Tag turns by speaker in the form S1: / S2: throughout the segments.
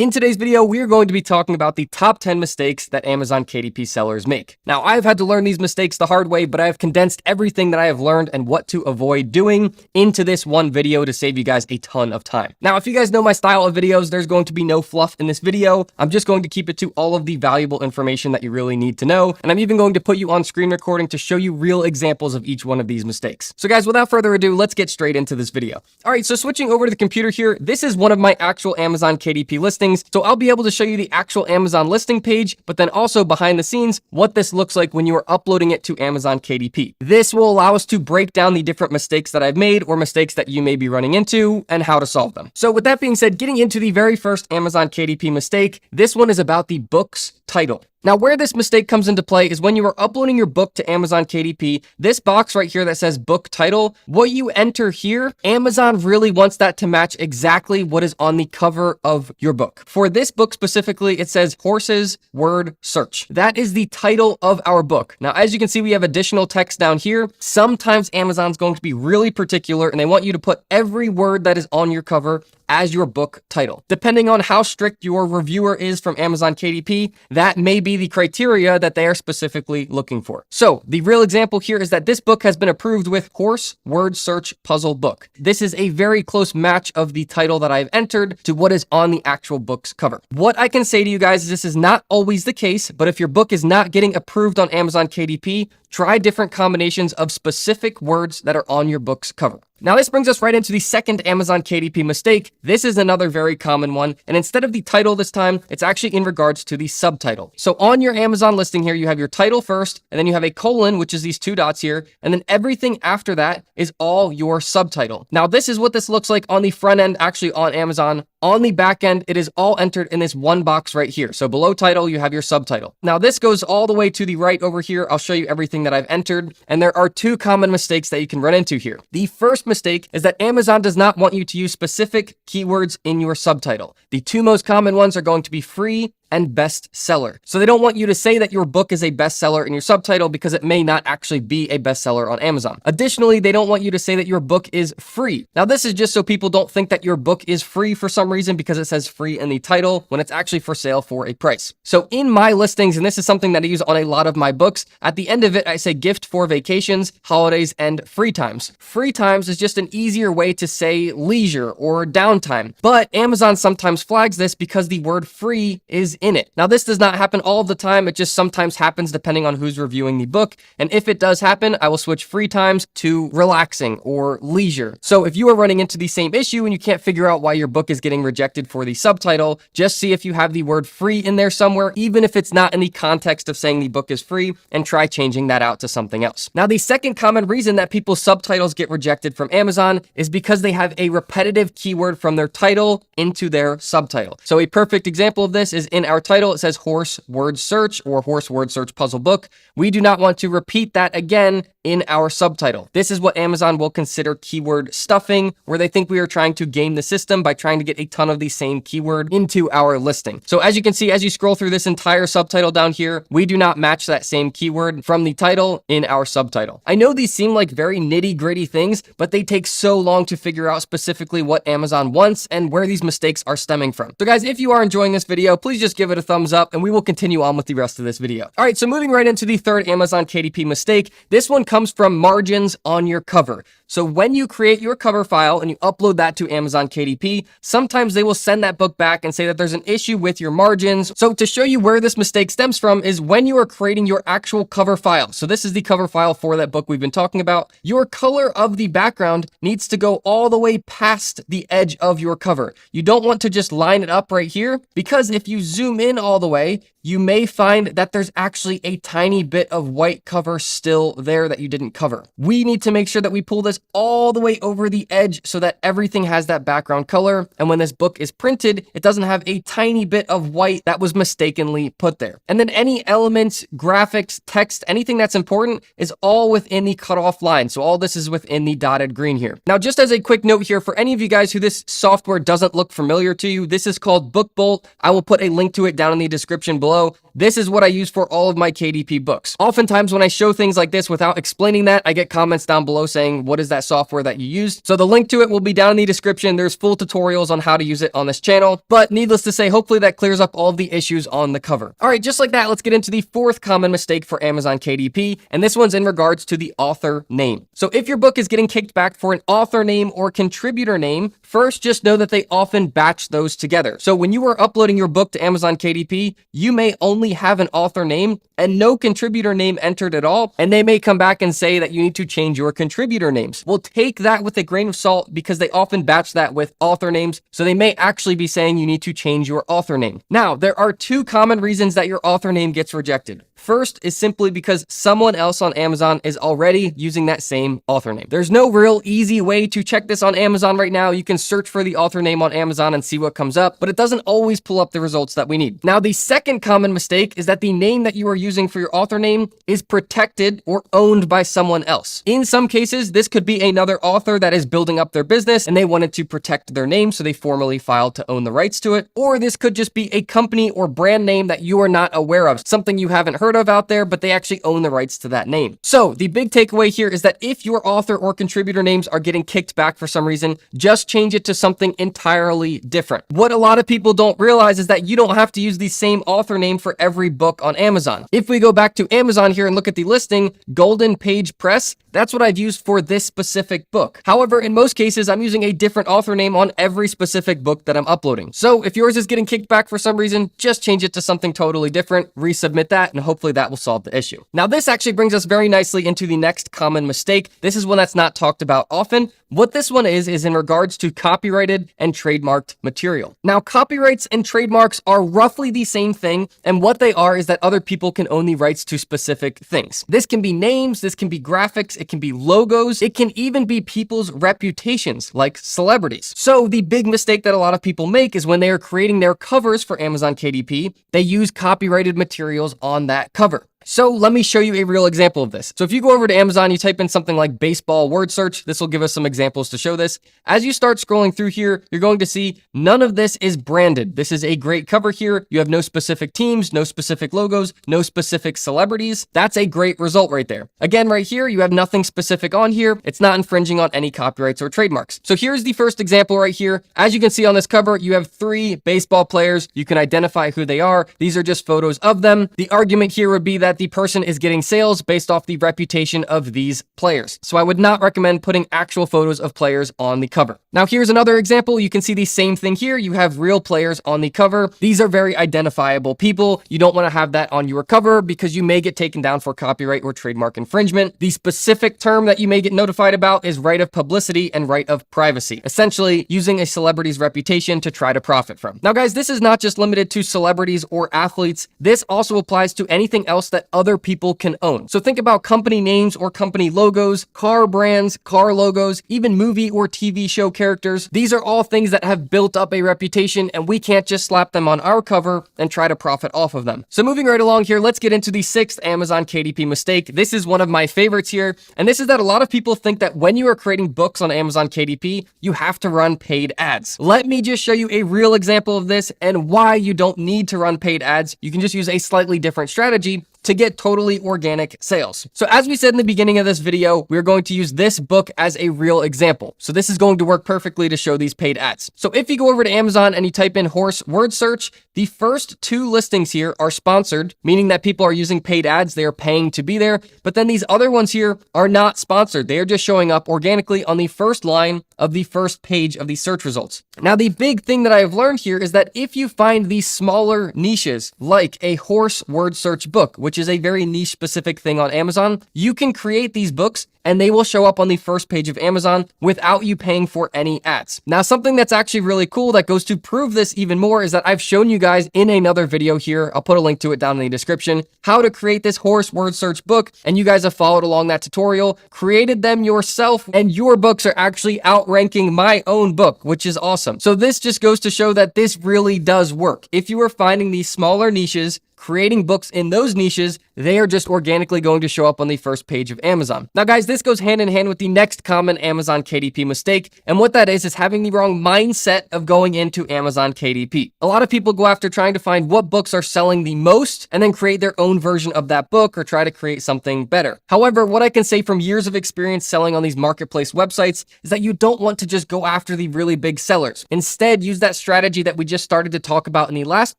S1: In today's video, we are going to be talking about the top 10 mistakes that Amazon KDP sellers make. Now, I've had to learn these mistakes the hard way, but I have condensed everything that I have learned and what to avoid doing into this one video to save you guys a ton of time. Now, if you guys know my style of videos, there's going to be no fluff in this video. I'm just going to keep it to all of the valuable information that you really need to know. And I'm even going to put you on screen recording to show you real examples of each one of these mistakes. So guys, without further ado, let's get straight into this video. All right, so switching over to the computer here, this is one of my actual Amazon KDP listings. So I'll be able to show you the actual Amazon listing page, but then also behind the scenes, what this looks like when you are uploading it to Amazon KDP. This will allow us to break down the different mistakes that I've made or mistakes that you may be running into and how to solve them. So with that being said, getting into the very first Amazon KDP mistake, this one is about the book's title. Now, where this mistake comes into play is when you are uploading your book to Amazon KDP, this box right here that says book title, what you enter here, Amazon really wants that to match exactly what is on the cover of your book. For this book specifically, it says horses word search. That is the title of our book. Now, as you can see, we have additional text down here. Sometimes Amazon's going to be really particular and they want you to put every word that is on your cover as your book title. Depending on how strict your reviewer is from Amazon KDP, that may be the criteria that they are specifically looking for. So the real example here is that this book has been approved with horse word search puzzle book. This is a very close match of the title that I've entered to what is on the actual book's cover. What I can say to you guys is this is not always the case, but if your book is not getting approved on Amazon KDP, try different combinations of specific words that are on your book's cover. Now, this brings us right into the second Amazon KDP mistake. This is another very common one. And instead of the title this time, it's actually in regards to the subtitle. So on your Amazon listing here, you have your title first, and then you have a colon, which is these two dots here. And then everything after that is all your subtitle. Now, this is what this looks like on the front end, actually on Amazon. On the back end, it is all entered in this one box right here. So below title, you have your subtitle. Now, this goes all the way to the right over here. I'll show you everything that I've entered. And there are two common mistakes that you can run into here. The first mistake is that Amazon does not want you to use specific keywords in your subtitle. The two most common ones are going to be free and bestseller. So they don't want you to say that your book is a bestseller in your subtitle because it may not actually be a bestseller on Amazon. Additionally, they don't want you to say that your book is free. Now, this is just so people don't think that your book is free for some reason because it says free in the title when it's actually for sale for a price. So in my listings, and this is something that I use on a lot of my books, at the end of it, I say gift for vacations, holidays, and free times. Free times is just an easier way to say leisure or downtime. But Amazon sometimes flags this because the word free is in it. Now, this does not happen all of the time. It just sometimes happens depending on who's reviewing the book. And if it does happen, I will switch free times to relaxing or leisure. So if you are running into the same issue and you can't figure out why your book is getting rejected for the subtitle, just see if you have the word free in there somewhere, even if it's not in the context of saying the book is free, and try changing that out to something else. Now, the second common reason that people's subtitles get rejected from Amazon is because they have a repetitive keyword from their title into their subtitle. So a perfect example of this is in our title, it says horse word search or horse word search puzzle book. We do not want to repeat that again in our subtitle. This is what Amazon will consider keyword stuffing, where they think we are trying to game the system by trying to get a ton of the same keyword into our listing. So as you can see, as you scroll through this entire subtitle down here, we do not match that same keyword from the title in our subtitle. I know these seem like very nitty-gritty things, but they take so long to figure out specifically what Amazon wants and where these mistakes are stemming from. So guys, if you are enjoying this video, please just give it a thumbs up and we will continue on with the rest of this video. All right, so moving right into the third Amazon KDP mistake. This one comes from margins on your cover. So when you create your cover file and you upload that to Amazon KDP, sometimes they will send that book back and say that there's an issue with your margins. So to show you where this mistake stems from is when you are creating your actual cover file. So this is the cover file for that book we've been talking about. Your color of the background needs to go all the way past the edge of your cover. You don't want to just line it up right here, because if you zoom in all the way, you may find that there's actually a tiny bit of white cover still there that you didn't cover. We need to make sure that we pull this all the way over the edge so that everything has that background color. And when this book is printed, it doesn't have a tiny bit of white that was mistakenly put there. And then any elements, graphics, text, anything that's important is all within the cutoff line. So all this is within the dotted green here. Now, just as a quick note here, for any of you guys who this software doesn't look familiar to you, this is called Book Bolt. I will put a link to it down in the description below. This is what I use for all of my KDP books. Oftentimes when I show things like this without explaining that, I get comments down below saying, what is that software that you used. So the link to it will be down in the description. There's full tutorials on how to use it on this channel. But needless to say, hopefully that clears up all of the issues on the cover. All right, just like that, let's get into the fourth common mistake for Amazon KDP. And this one's in regards to the author name. So if your book is getting kicked back for an author name or contributor name, first just know that they often batch those together. So when you are uploading your book to Amazon KDP, you may only have an author name and no contributor name entered at all. And they may come back and say that you need to change your contributor names. Well, take that with a grain of salt because they often batch that with author names. So they may actually be saying you need to change your author name. Now, there are two common reasons that your author name gets rejected. First is simply because someone else on Amazon is already using that same author name. There's no real easy way to check this on Amazon right now. You can search for the author name on Amazon and see what comes up, but it doesn't always pull up the results that we need. Now, the second common mistake is that the name that you are using for your author name is protected or owned by someone else. In some cases, this could be another author that is building up their business and they wanted to protect their name, so they formally filed to own the rights to it. Or this could just be a company or brand name that you are not aware of, something you haven't heard of out there, but they actually own the rights to that name. So the big takeaway here is that if your author or contributor names are getting kicked back for some reason, just change it to something entirely different. What a lot of people don't realize is that you don't have to use the same author name for every book on Amazon. If we go back to Amazon here and look at the listing, Golden Page Press, that's what I've used for this specific book. However, in most cases, I'm using a different author name on every specific book that I'm uploading. So if yours is getting kicked back for some reason, just change it to something totally different, resubmit that, and hopefully that will solve the issue. Now, this actually brings us very nicely into the next common mistake. This is one that's not talked about often. What this one is in regards to copyrighted and trademarked material. Now, copyrights and trademarks are roughly the same thing, and what they are is that other people can own the rights to specific things. This can be names, this can be graphics, it can be logos, it can even be people's reputations, like celebrities. So the big mistake that a lot of people make is when they are creating their covers for Amazon KDP, they use copyrighted materials on that cover. So let me show you a real example of this. So if you go over to Amazon, you type in something like baseball word search, this will give us some examples to show this. As you start scrolling through here, you're going to see none of this is branded. This is a great cover here. You have no specific teams, no specific logos, no specific celebrities. That's a great result right there. Again, right here, you have nothing specific on here. It's not infringing on any copyrights or trademarks. So here's the first example right here. As you can see on this cover, you have 3 baseball players. You can identify who they are. These are just photos of them. The argument here would be that the person is getting sales based off the reputation of these players. So I would not recommend putting actual photos of players on the cover. Now here's another example. You can see the same thing here. You have real players on the cover. These are very identifiable people. You don't want to have that on your cover because you may get taken down for copyright or trademark infringement. The specific term that you may get notified about is right of publicity and right of privacy, essentially using a celebrity's reputation to try to profit from. Now guys, this is not just limited to celebrities or athletes. This also applies to anything else that other people can own. So think about company names or company logos, car brands, car logos, even movie or TV show characters. These are all things that have built up a reputation and we can't just slap them on our cover and try to profit off of them. So moving right along here, let's get into the 6th Amazon KDP mistake. This is one of my favorites here. And this is that a lot of people think that when you are creating books on Amazon KDP, you have to run paid ads. Let me just show you a real example of this and why you don't need to run paid ads. You can just use a slightly different strategy to get totally organic sales. So as we said in the beginning of this video, we're going to use this book as a real example. So this is going to work perfectly to show these paid ads. So if you go over to Amazon and you type in horse word search, the first 2 listings here are sponsored, meaning that people are using paid ads. They are paying to be there. But then these other ones here are not sponsored. They are just showing up organically on the first line of the first page of the search results. Now, the big thing that I have learned here is that if you find these smaller niches, like a horse word search book, which is a very niche specific thing on Amazon, you can create these books and they will show up on the first page of Amazon without you paying for any ads. Now, something that's actually really cool that goes to prove this even more is that I've shown you guys in another video here, I'll put a link to it down in the description, how to create this horse word search book, and you guys have followed along that tutorial, created them yourself, and your books are actually outranking my own book, which is awesome. So this just goes to show that this really does work. If you are finding these smaller niches, creating books in those niches, they are just organically going to show up on the first page of Amazon. Now guys, this goes hand in hand with the next common Amazon KDP mistake, and what that is having the wrong mindset of going into Amazon KDP. A lot of people go after trying to find what books are selling the most and then create their own version of that book or try to create something better. However, what I can say from years of experience selling on these marketplace websites is that you don't want to just go after the really big sellers. Instead, use that strategy that we just started to talk about in the last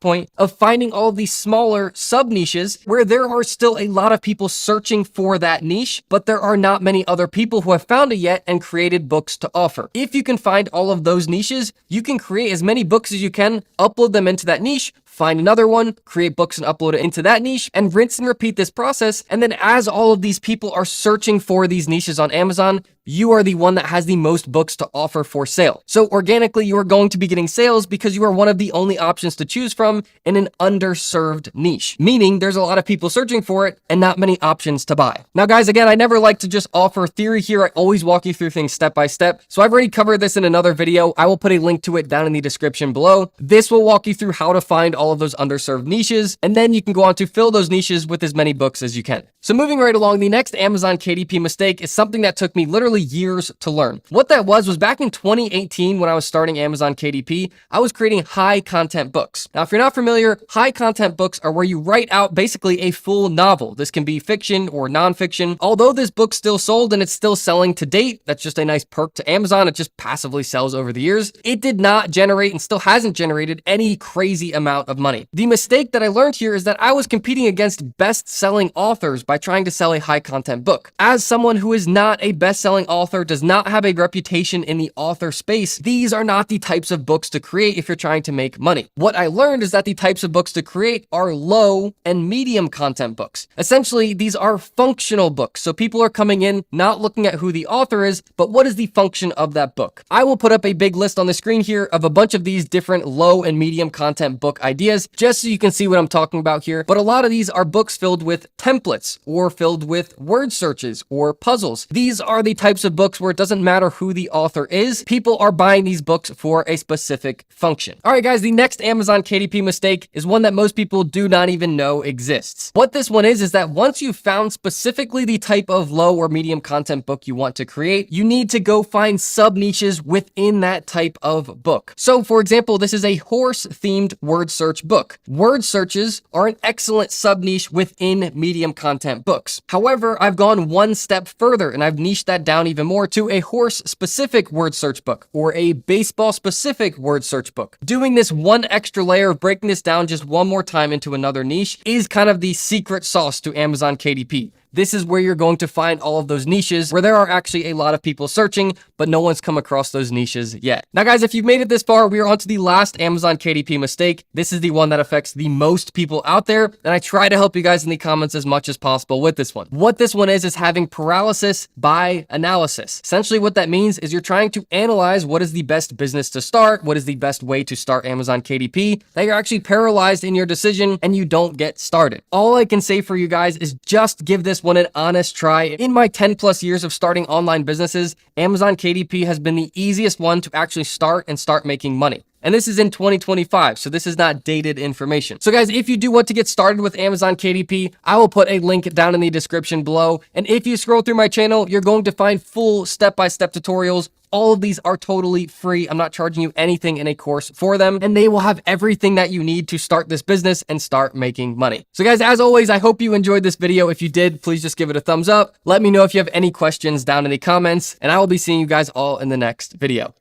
S1: point of finding all of these smaller sub niches where there are still a lot of people searching for that niche, but there are not many other people who have found it yet and created books to offer. If you can find all of those niches, you can create as many books as you can, upload them into that niche, find another one, create books and upload it into that niche, and rinse and repeat this process. And then as all of these people are searching for these niches on Amazon, you are the one that has the most books to offer for sale. So organically, you are going to be getting sales because you are one of the only options to choose from in an underserved niche, meaning there's a lot of people searching for it and not many options to buy. Now guys, again, I never like to just offer theory here. I always walk you through things step by step. So I've already covered this in another video. I will put a link to it down in the description below. This will walk you through how to find all of those underserved niches, and then you can go on to fill those niches with as many books as you can. So moving right along, the next Amazon KDP mistake is something that took me literally years to learn. What that was back in 2018 when I was starting Amazon KDP, I was creating high content books. Now, if you're not familiar, high content books are where you write out basically a full novel. This can be fiction or nonfiction. Although this book still sold and it's still selling to date, that's just a nice perk to Amazon. It just passively sells over the years. It did not generate and still hasn't generated any crazy amount of money. The mistake that I learned here is that I was competing against best-selling authors by trying to sell a high content book. As someone who is not a best-selling author, does not have a reputation in the author space, these are not the types of books to create if you're trying to make money. What I learned is that the types of books to create are low and medium content books. Essentially, these are functional books. So people are coming in not looking at who the author is, but what is the function of that book. I will put up a big list on the screen here of a bunch of these different low and medium content book ideas, just so you can see what I'm talking about here. But a lot of these are books filled with templates or filled with word searches or puzzles. These are the types of books where it doesn't matter who the author is. People are buying these books for a specific function. All right, guys, the next Amazon KDP mistake is one that most people do not even know exists. What this one is that once you've found specifically the type of low or medium content book you want to create, you need to go find sub niches within that type of book. So for example, this is a horse themed word search book. Word searches are an excellent sub niche within medium content books. However, I've gone one step further and I've niched that down even more to a horse-specific word search book or a baseball-specific word search book. Doing this one extra layer of breaking this down just one more time into another niche is kind of the secret sauce to Amazon KDP. This is where you're going to find all of those niches where there are actually a lot of people searching, but no one's come across those niches yet. Now, guys, if you've made it this far, we are on to the last Amazon KDP mistake. This is the one that affects the most people out there, and I try to help you guys in the comments as much as possible with this one. What this one is having paralysis by analysis. Essentially, what that means is you're trying to analyze what is the best business to start, what is the best way to start Amazon KDP, that you're actually paralyzed in your decision and you don't get started. All I can say for you guys is just give this one an honest try. In my 10 plus years of starting online businesses, Amazon KDP has been the easiest one to actually start making money. And this is in 2025, so this is not dated information. So guys, if you do want to get started with Amazon KDP, I will put a link down in the description below. And if you scroll through my channel, you're going to find full step-by-step tutorials. All of these are totally free. I'm not charging you anything in a course for them, and they will have everything that you need to start this business and start making money. So guys, as always, I hope you enjoyed this video. If you did, please just give it a thumbs up. Let me know if you have any questions down in the comments, and I will be seeing you guys all in the next video.